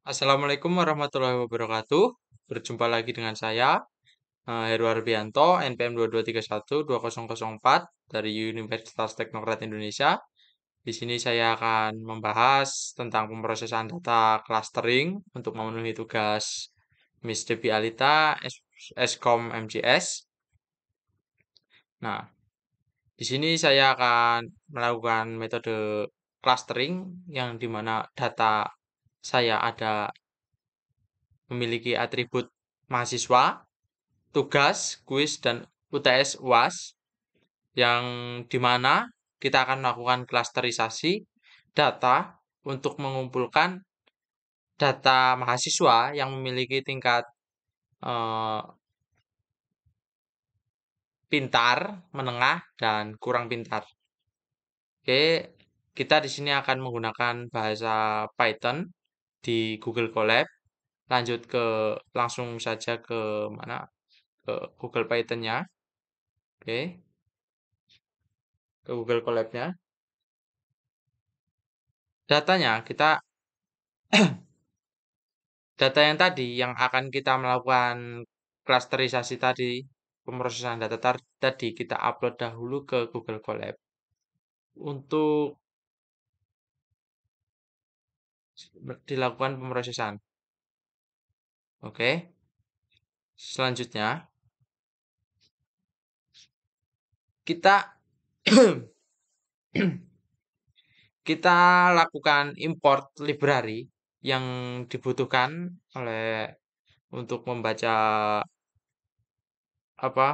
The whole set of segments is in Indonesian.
Assalamualaikum warahmatullahi wabarakatuh. Berjumpa lagi dengan saya, Heru Harbianto, NPM 22312004 dari Universitas Teknokrat Indonesia. Di sini saya akan membahas tentang pemrosesan data clustering untuk memenuhi tugas Miss Devi Alita, Eskom MJS. Nah, di sini saya akan melakukan metode clustering yang dimana data saya ada memiliki atribut mahasiswa, tugas, kuis, dan UTS UAS yang dimana kita akan melakukan klasterisasi data untuk mengumpulkan data mahasiswa yang memiliki tingkat eh, pintar, menengah, dan kurang pintar. Oke, kita di sini akan menggunakan bahasa Python di Google Colab. Lanjut ke langsung saja ke mana? Ke Google Python-nya. Oke, ke Google Colab-nya. Datanya kita data yang tadi yang akan kita melakukan klasterisasi tadi, pemrosesan data tadi kita upload dahulu ke Google Colab untuk dilakukan pemrosesan. Oke. Selanjutnya kita kita lakukan import library yang dibutuhkan oleh untuk membaca apa?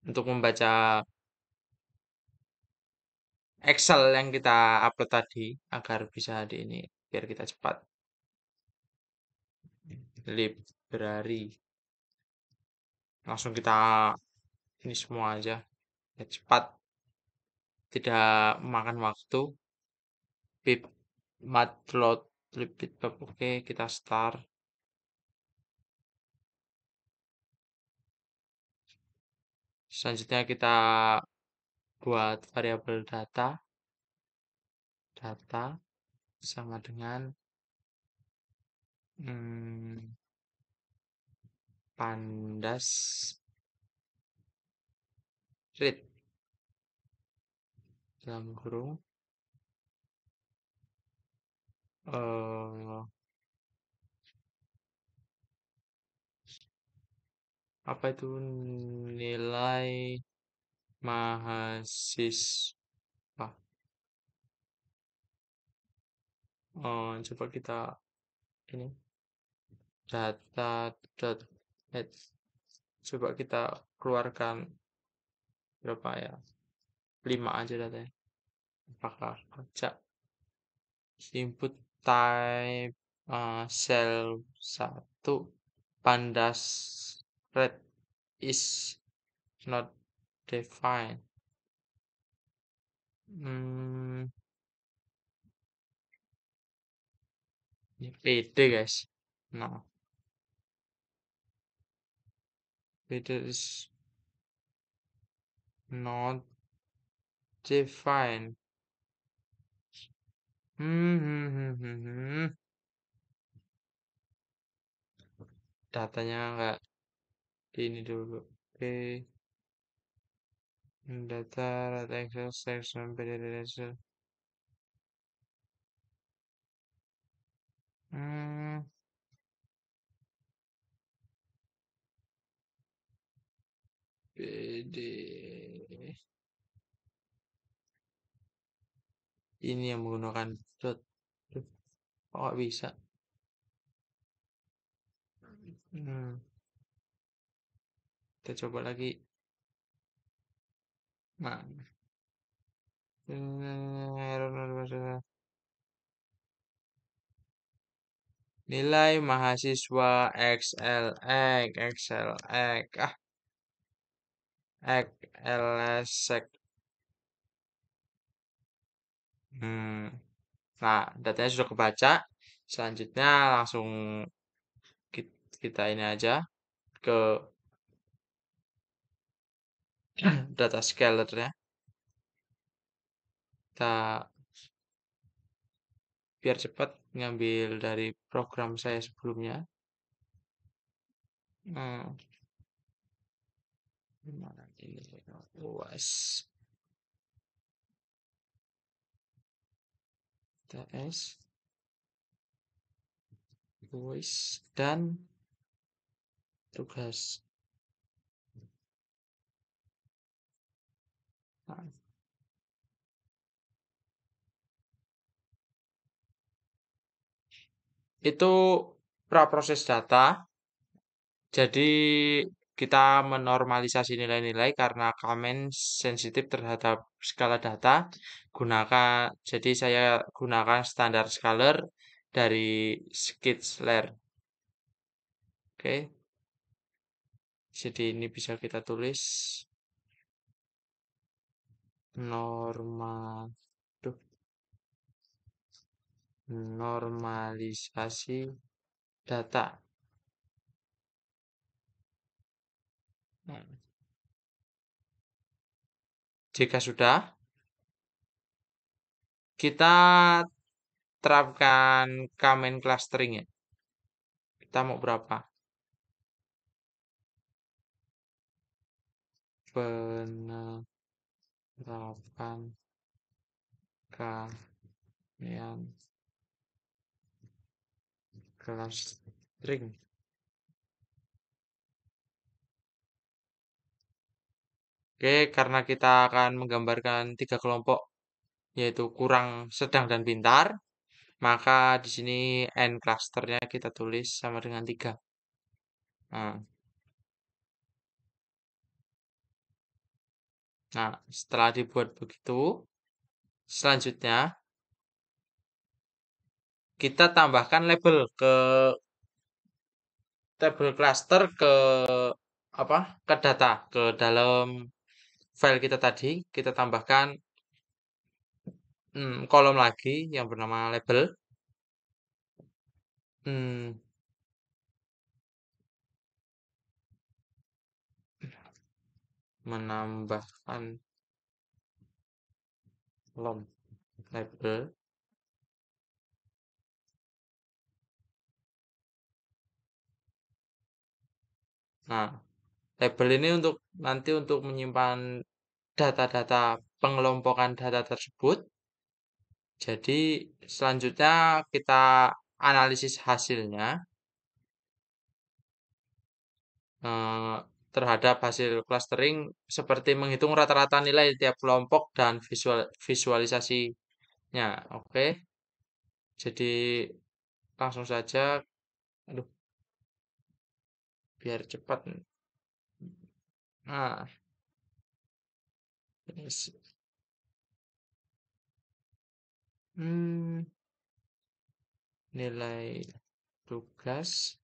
Untuk membaca Excel yang kita upload tadi agar bisa di ini biar kita cepat. Library. Langsung kita ini semua aja. Ya, cepat, tidak memakan waktu. Pip matload repeat oke, kita start. Selanjutnya kita buat variabel data sama dengan pandas read dalam kurung eh, apa itu nilai mahasiswa. Coba kita ini data dot head. Coba kita keluarkan berapa ya? 5 aja datanya. Apakah baca input type cell 1 pandas red is not defined. Ini PD guys. Nah, PD is not defined. Datanya enggak ini dulu. Oke. Data Excel section PD. PD ini yang menggunakan dot. Kok nggak bisa? Kita coba lagi. Nah, nilai mahasiswa XLX XLSEC. Nah, datanya sudah kebaca. Selanjutnya langsung kita ini aja ke data scaler-nya. Kita biar cepat ngambil dari program saya sebelumnya. Nah, gimana ini? UAS, TS, kuis, dan tugas. Nah, itu praproses data. Jadi kita menormalisasi nilai-nilai karena Kamen sensitif terhadap skala data. Jadi saya gunakan standar scalar dari Skitchler. Oke, jadi ini bisa kita tulis norma, duh, normalisasi data. Nah, jika sudah, kita terapkan Kamen clustering ya. Kita mau berapa? Penerapan Kamen clustering. Oke, karena kita akan menggambarkan 3 kelompok, yaitu kurang, sedang, dan pintar, maka di sini N clusternya kita tulis sama dengan 3. Nah, setelah dibuat begitu, selanjutnya kita tambahkan label ke tabel cluster ke apa? Ke data, ke dalam file kita tadi, kita tambahkan kolom lagi yang bernama label. Hmm, menambahkan kolom label. Nah, label ini nanti untuk menyimpan data-data pengelompokan data tersebut. Jadi selanjutnya kita analisis hasilnya eh, terhadap hasil clustering seperti menghitung rata-rata nilai tiap kelompok dan visualisasinya. Oke, jadi langsung saja, aduh, biar cepat. Nah, hmm, nilai tugas,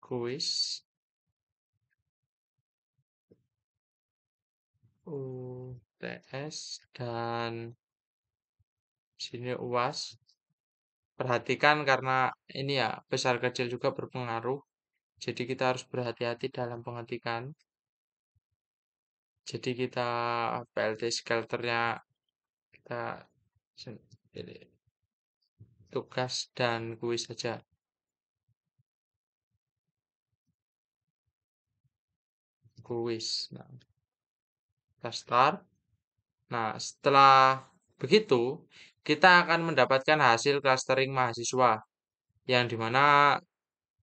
kuis, UTS, dan sini UAS. Perhatikan karena ini ya besar kecil juga berpengaruh. Jadi kita harus berhati-hati dalam pengetikan. Jadi kita PLT skelternya kita tugas dan kuis saja. Kuis. Nah, kita start. Nah, setelah begitu, kita akan mendapatkan hasil clustering mahasiswa yang dimana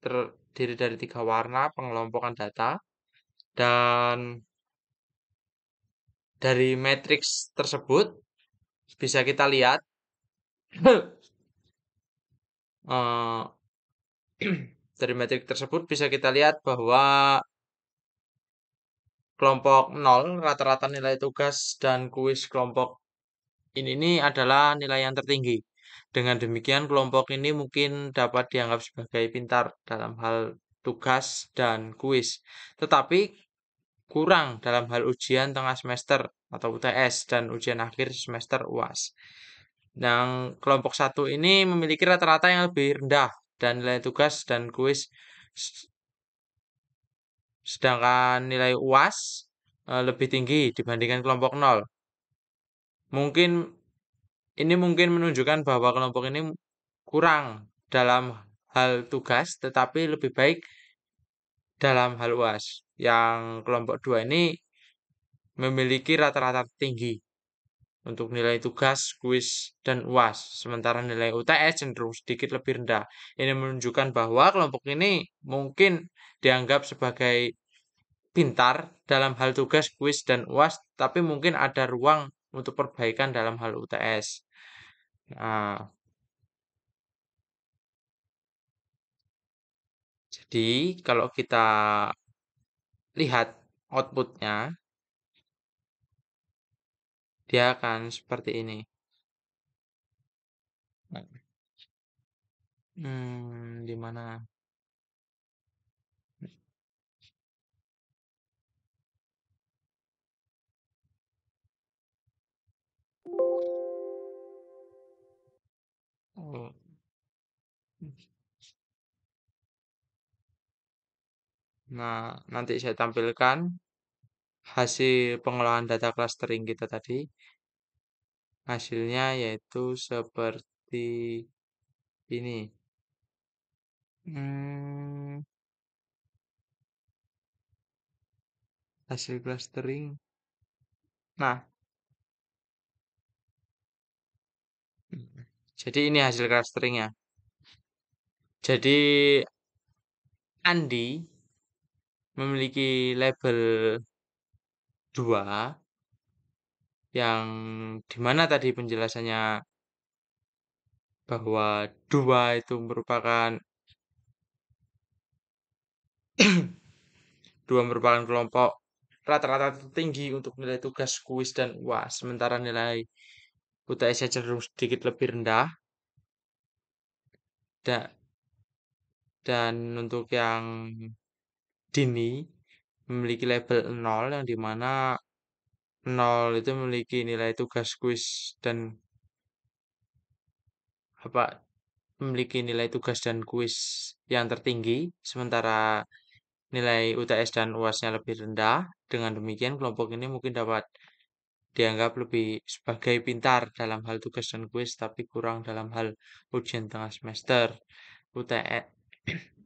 terdiri dari 3 warna pengelompokan data, dan dari matriks tersebut bisa kita lihat eh, dari metrik tersebut bisa kita lihat bahwa kelompok 0 rata-rata nilai tugas dan kuis kelompok ini adalah nilai yang tertinggi. Dengan demikian kelompok ini mungkin dapat dianggap sebagai pintar dalam hal tugas dan kuis. Tetapi kurang dalam hal ujian tengah semester atau UTS dan ujian akhir semester UAS. Yang kelompok 1 ini memiliki rata-rata yang lebih rendah dan nilai tugas dan kuis, sedangkan nilai UAS lebih tinggi dibandingkan kelompok 0. Mungkin Ini mungkin menunjukkan bahwa kelompok ini kurang dalam hal tugas, tetapi lebih baik dalam hal UAS. Yang kelompok 2 ini memiliki rata-rata tinggi untuk nilai tugas, kuis, dan UAS. Sementara nilai UTS cenderung sedikit lebih rendah. Ini menunjukkan bahwa kelompok ini mungkin dianggap sebagai pintar dalam hal tugas, kuis, dan UAS, tapi mungkin ada ruang untuk perbaikan dalam hal UTS. Nah, jadi kalau kita lihat outputnya, dia akan seperti ini. Di mana? Oh, nah, nanti saya tampilkan hasil pengolahan data clustering kita tadi. Hasilnya yaitu seperti ini. Hmm, hasil clustering. Nah, jadi ini hasil clusteringnya. Jadi Andi memiliki label 2 yang dimana tadi penjelasannya bahwa 2 itu merupakan 2 merupakan kelompok rata-rata tertinggi untuk nilai tugas, kuis, dan UAS. Sementara nilai UTS-nya cenderung sedikit lebih rendah. Dan untuk yang dini memiliki label 0 yang dimana 0 itu memiliki nilai tugas, kuis, dan apa memiliki nilai tugas dan kuis yang tertinggi, sementara nilai UTS dan UAS-nya lebih rendah. Dengan demikian, kelompok ini mungkin dapat dianggap lebih sebagai pintar dalam hal tugas dan kuis, tapi kurang dalam hal ujian tengah semester, UTS,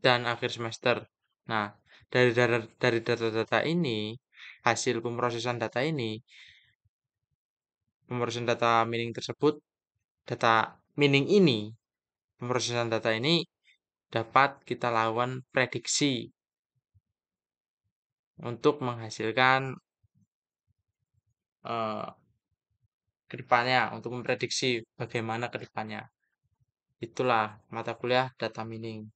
dan akhir semester. Nah, dari data-data ini, hasil pemrosesan data mining tersebut, data mining ini, pemrosesan data ini dapat kita lakukan prediksi untuk menghasilkan eh, kedepannya, untuk memprediksi bagaimana kedepannya. Itulah mata kuliah data mining.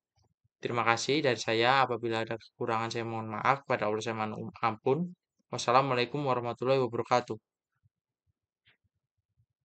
Terima kasih dari saya. Apabila ada kekurangan, saya mohon maaf. Pada Allah saya mohon ampun. Wassalamualaikum warahmatullahi wabarakatuh.